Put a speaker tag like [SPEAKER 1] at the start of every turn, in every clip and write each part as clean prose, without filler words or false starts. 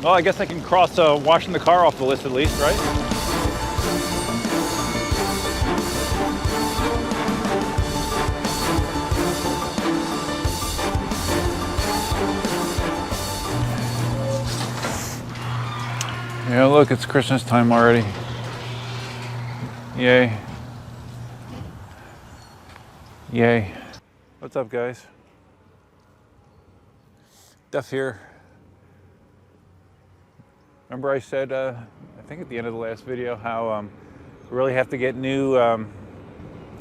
[SPEAKER 1] Well, I guess I can cross washing the car off the list at least, right? Yeah, look, it's Christmas time already. Yay. Yay. What's up, guys? Duff here. Remember I said, I think at the end of the last video, how we really have to get new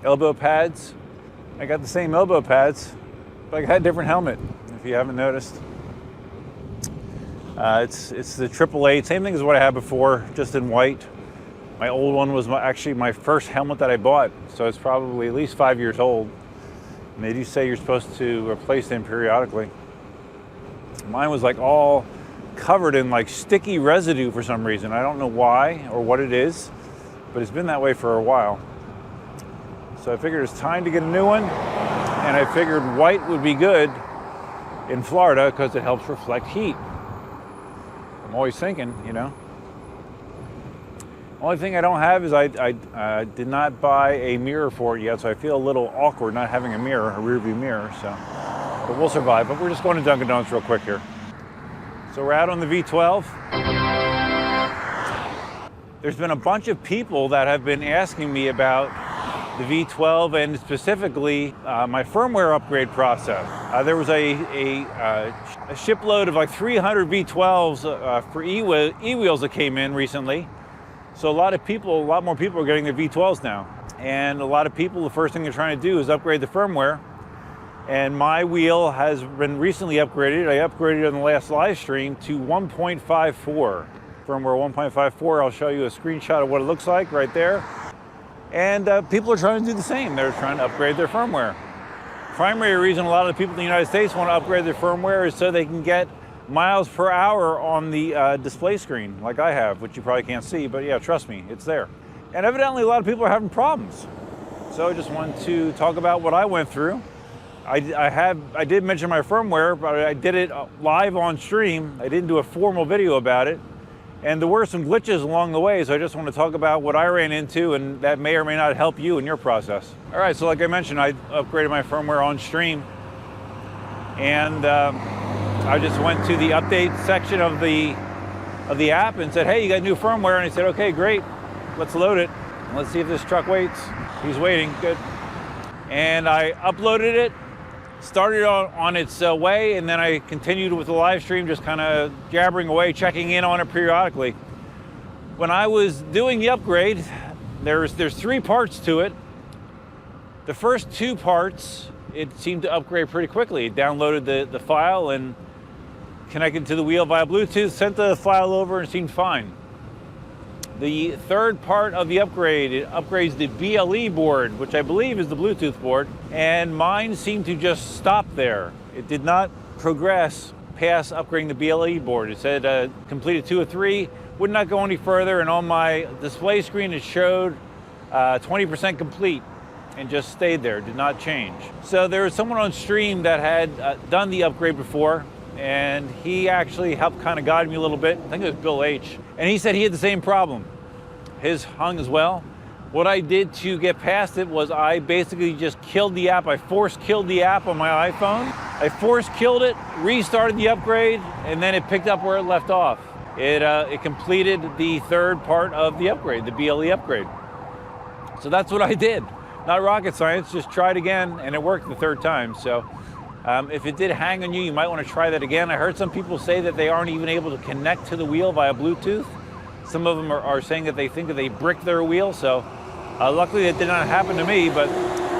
[SPEAKER 1] elbow pads. I got the same elbow pads, but I got a different helmet, if you haven't noticed. It's the AAA, same thing as what I had before, just in white. My old one was actually my first helmet that I bought, so it's probably at least 5 years old. And they do say you're supposed to replace them periodically. Mine was like all covered in like sticky residue for some reason. I don't know why or what it is, but it's been that way for a while. So I figured it's time to get a new one, and I figured white would be good in Florida because it helps reflect heat. I'm always thinking, you know. Only thing I don't have is I did not buy a mirror for it yet, so I feel a little awkward not having a mirror, a rear view mirror, so. But we'll survive. But we're just going to Dunkin' Donuts real quick here. So we're out on the V12. There's been a bunch of people that have been asking me about the V12 and specifically my firmware upgrade process. There was a shipload of like 300 V12s for e-wheels that came in recently. So a lot more people are getting their V12s now. And a lot of people, the first thing they're trying to do is upgrade the firmware. And my wheel has been recently upgraded. I upgraded on the last live stream to 1.54. Firmware 1.54. I'll show you a screenshot of what it looks like right there. And people are trying to do the same. They're trying to upgrade their firmware. Primary reason a lot of the people in the United States want to upgrade their firmware is so they can get miles per hour on the display screen, like I have, which you probably can't see, but yeah, trust me, it's there. And evidently a lot of people are having problems. So I just wanted to talk about what I went through. I did mention my firmware, but I did it live on stream. I didn't do a formal video about it. And there were some glitches along the way, so I just want to talk about what I ran into, and that may or may not help you in your process. All right, so like I mentioned, I upgraded my firmware on stream. And I just went to the update section of the app and said, hey, you got new firmware? And he said, okay, great, let's load it. Let's see if this truck waits. He's waiting, good. And I uploaded it, started on its way, and then I continued with the live stream, just kind of jabbering away, checking in on it periodically. When I was doing the upgrade, there's 3 parts to it. The first 2 parts, it seemed to upgrade pretty quickly. It downloaded the file and connected to the wheel via Bluetooth, sent the file over, and it seemed fine. The third part of the upgrade, it upgrades the BLE board, which I believe is the Bluetooth board, and mine seemed to just stop there. It did not progress past upgrading the BLE board. It said completed 2 of 3, would not go any further, and on my display screen it showed 20% complete and just stayed there, did not change. So there was someone on stream that had done the upgrade before, and he actually helped kind of guide me a little bit. I think it was Bill H. And he said he had the same problem. His hung as well. What I did to get past it was I basically just killed the app. I force killed the app on my iPhone. I force killed it, restarted the upgrade, and then it picked up where it left off. It completed the third part of the upgrade, the BLE upgrade. So that's what I did. Not rocket science, just tried again, and it worked the third time. So if it did hang on you, you might want to try that again. I heard some people say that they aren't even able to connect to the wheel via Bluetooth. Some of them are saying that they think that they bricked their wheel. So luckily that did not happen to me, but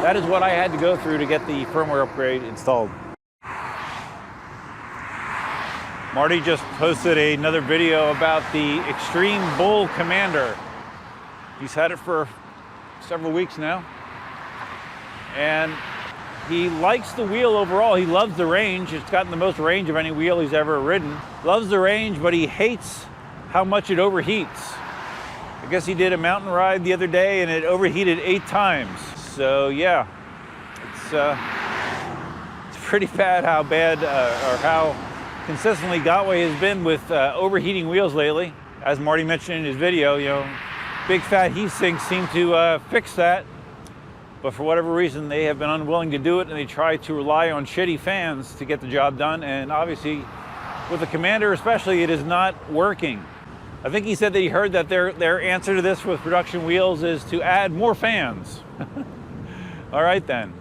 [SPEAKER 1] that is what I had to go through to get the firmware upgrade installed. Marty just posted another video about the Extreme Bull Commander. He's had it for several weeks now. And he likes the wheel overall. He loves the range. It's gotten the most range of any wheel he's ever ridden. Loves the range, but he hates how much it overheats. I guess he did a mountain ride the other day and it overheated 8 times. So yeah, it's pretty bad how bad or how consistently Gotway has been with overheating wheels lately. As Marty mentioned in his video, you know, big fat heat sinks seem to fix that. But for whatever reason, they have been unwilling to do it, and they try to rely on shitty fans to get the job done. And obviously, with the Commander especially, it is not working. I think he said that he heard that their answer to this with production wheels is to add more fans. All right then.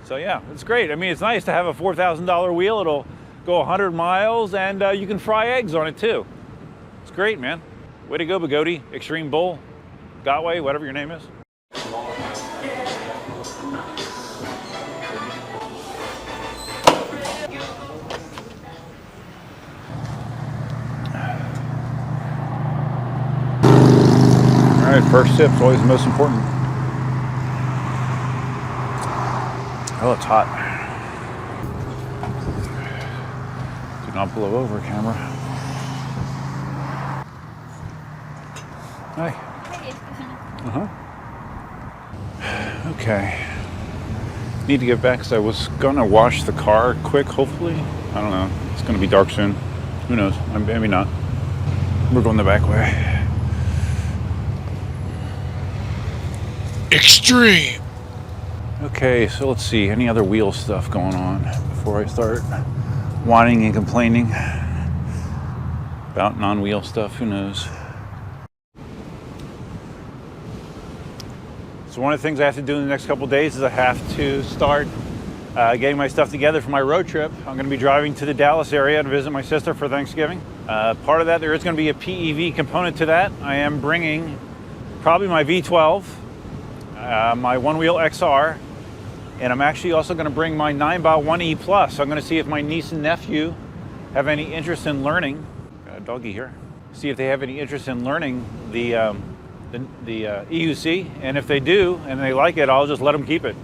[SPEAKER 1] So yeah, it's great. I mean, it's nice to have a $4,000 wheel. It'll go 100 miles, and you can fry eggs on it too. It's great, man. Way to go, Bugatti, Extreme Bull, Gotway, whatever your name is. All right, first sip's always the most important. Oh, it's hot. Do not blow over, camera. Hi. Okay. Need to get back because I was gonna wash the car quick, hopefully. I don't know. It's gonna be dark soon. Who knows? Maybe not. We're going the back way. Extreme. Okay, so let's see. Any other wheel stuff going on before I start whining and complaining about non-wheel stuff? Who knows? So one of the things I have to do in the next couple of days is I have to start getting my stuff together for my road trip. I'm going to be driving to the Dallas area to visit my sister for Thanksgiving. Part of that, there is going to be a PEV component to that. I am bringing probably my V12, my one-wheel XR, and I'm actually also going to bring my Ninebot 1E Plus. So I'm going to see if my niece and nephew have any interest in learning. Got a doggy here. See if they have any interest in learning the EUC, and if they do and they like it, I'll just let them keep it.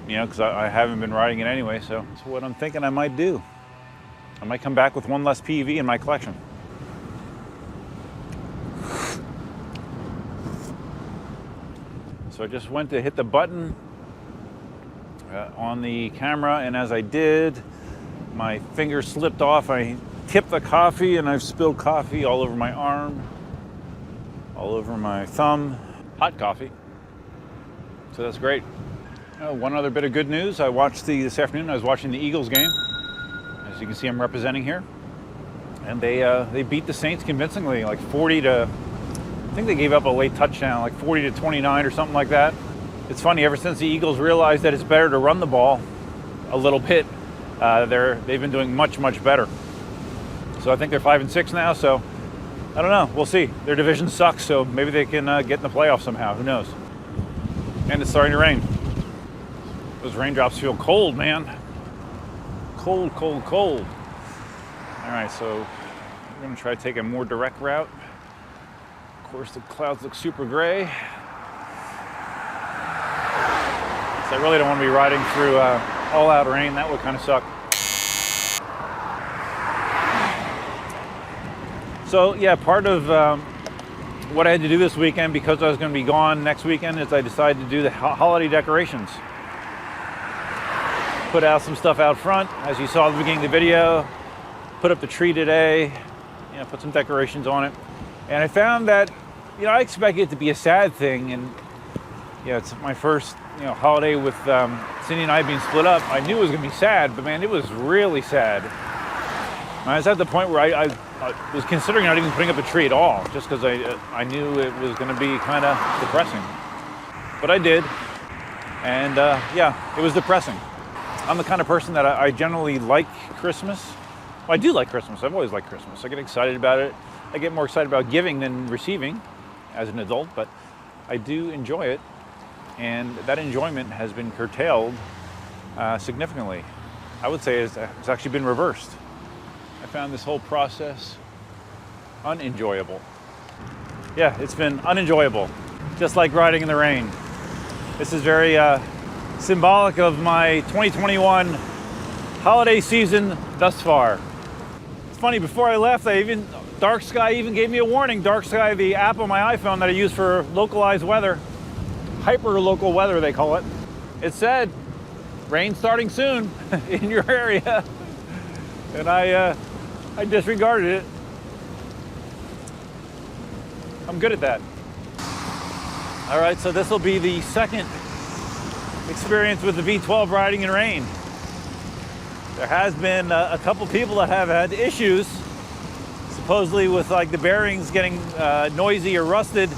[SPEAKER 1] You know, because I haven't been riding it anyway. So that's what I'm thinking I might do. I might come back with one less PEV in my collection. So I just went to hit the button on the camera, and as I did, my finger slipped off. I tipped the coffee, and I've spilled coffee all over my arm, all over my thumb. Hot coffee. So that's great. One other bit of good news. I watched this afternoon, I was watching the Eagles game. As you can see, I'm representing here. And they beat the Saints convincingly, like 40 to, I think they gave up a late touchdown, like 40 to 29 or something like that. It's funny, ever since the Eagles realized that it's better to run the ball a little bit, they've been doing much, much better. So I think they're 5-6 now, so I don't know, we'll see. Their division sucks, so maybe they can get in the playoffs somehow, who knows. And it's starting to rain. Those raindrops feel cold, man. Cold, cold, cold. All right, so we're gonna try to take a more direct route. Of course, the clouds look super gray. So I really don't want to be riding through all-out rain. That would kind of suck. So yeah, part of what I had to do this weekend, because I was going to be gone next weekend, is I decided to do the holiday decorations. Put out some stuff out front, as you saw at the beginning of the video. Put up the tree today, you know, put some decorations on it. And I found that, you know, I expected it to be a sad thing, and you know, it's my first, you know, holiday with Cindy and I being split up. I knew it was going to be sad, but man, it was really sad. And I was at the point where I was considering not even putting up a tree at all, just because I knew it was going to be kind of depressing. But I did, and yeah, it was depressing. I'm the kind of person that I generally like Christmas. Well, I do like Christmas. I've always liked Christmas. I get excited about it. I get more excited about giving than receiving as an adult, but I do enjoy it. And that enjoyment has been curtailed significantly. I would say it's actually been reversed. I found this whole process unenjoyable. Yeah, it's been unenjoyable, just like riding in the rain. This is very symbolic of my 2021 holiday season thus far. It's funny, before I left, Dark Sky even gave me a warning. Dark Sky, the app on my iPhone that I use for localized weather, hyper-local weather they call it. It said, rain starting soon in your area. And I I disregarded it. I'm good at that. All right, so this will be the second experience with the V12 riding in rain. There has been a couple people that have had issues, supposedly with like the bearings getting noisy or rusted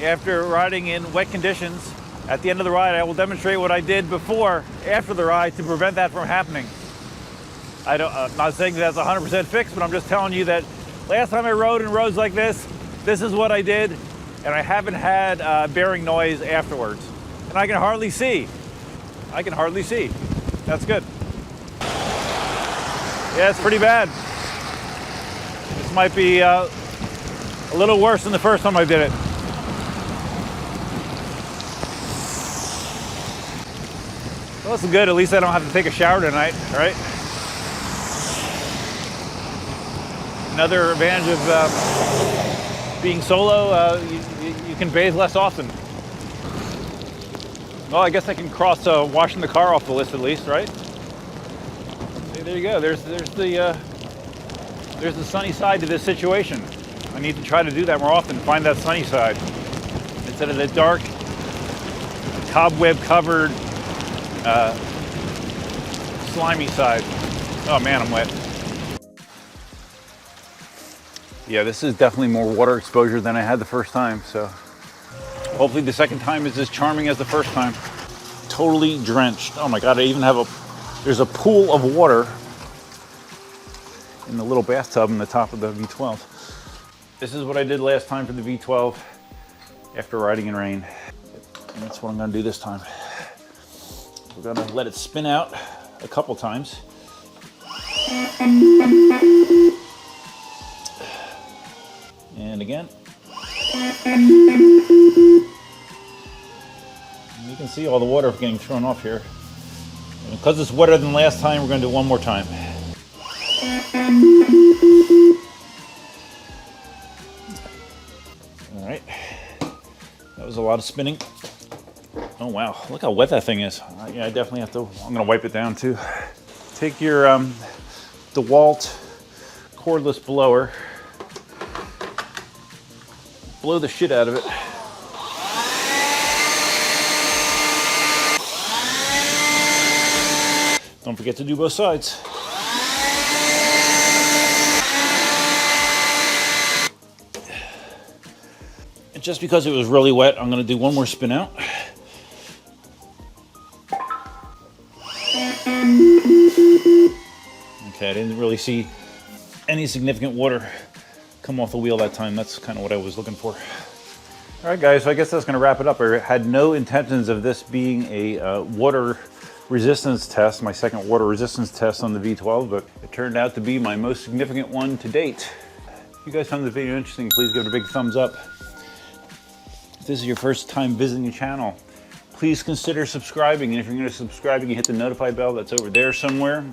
[SPEAKER 1] after riding in wet conditions. At the end of the ride, I will demonstrate what I did before, after the ride, to prevent that from happening. I'm not saying that's 100% fixed, but I'm just telling you that last time I rode in roads like this is what I did, and I haven't had bearing noise afterwards. And I can hardly see. I can hardly see. That's good. Yeah, it's pretty bad. This might be a little worse than the first time I did it. Well, that's good. At least I don't have to take a shower tonight, right? Another advantage of being solo, you can bathe less often. Well, I guess I can cross washing the car off the list at least, right? See, there you go. There's the sunny side to this situation. I need to try to do that more often, find that sunny side instead of the dark, cobweb-covered, slimy side. Oh man, I'm wet. Yeah, this is definitely more water exposure than I had the first time, so hopefully the second time is as charming as the first time. Totally drenched. Oh my God, there's a pool of water in the little bathtub in the top of the V12. This is what I did last time for the V12 after riding in rain. And that's what I'm gonna do this time. We're gonna let it spin out a couple times. And again. You can see all the water getting thrown off here. And because it's wetter than last time, we're going to do one more time. All right. That was a lot of spinning. Oh wow, look how wet that thing is. Yeah, I definitely have to, I'm going to wipe it down too. Take your DeWalt cordless blower. Blow the shit out of it. Don't forget to do both sides. And just because it was really wet, I'm going to do one more spin out. Okay, I didn't really see any significant water come off the wheel that time. That's kind of what I was looking for. All right, guys, so I guess that's going to wrap it up. I had no intentions of this being a water resistance test, my second water resistance test on the V12, but it turned out to be my most significant one to date. If you guys found the video interesting, please give it a big thumbs up. If this is your first time visiting the channel, please consider subscribing. And if you're going to subscribe, you can hit the notify bell that's over there somewhere.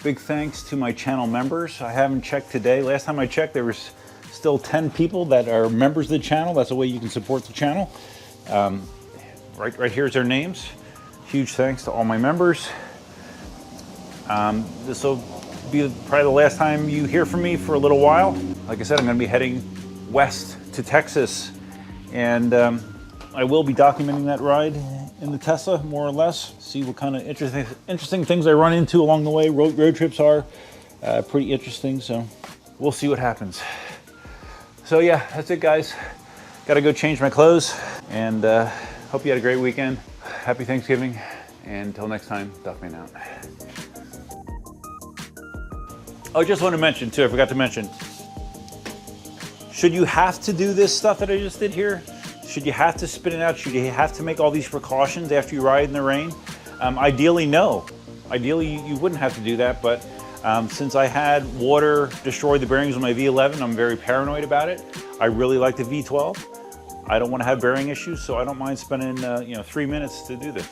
[SPEAKER 1] Big thanks to my channel members. I haven't checked today. Last time I checked, there was still 10 people that are members of the channel. That's a way you can support the channel. Right here's their names. Huge thanks to all my members. This will be probably the last time you hear from me for a little while. Like I said, I'm going to be heading west to Texas, and I will be documenting that ride in the Tesla, more or less. See what kind of interesting things I run into along the way. Road trips are pretty interesting, so we'll see what happens. So yeah, that's it, guys. Got to go change my clothes, and hope you had a great weekend. Happy Thanksgiving, and until next time, Duckman out. Oh, I just want to mention too, I forgot to mention, should you have to do this stuff that I just did here, should you have to spin it out, should you have to make all these precautions after you ride in the rain? Ideally, no. Ideally, you wouldn't have to do that, but since I had water destroy the bearings on my V11, I'm very paranoid about it. I really like the V12. I don't want to have bearing issues, so I don't mind spending 3 minutes to do this.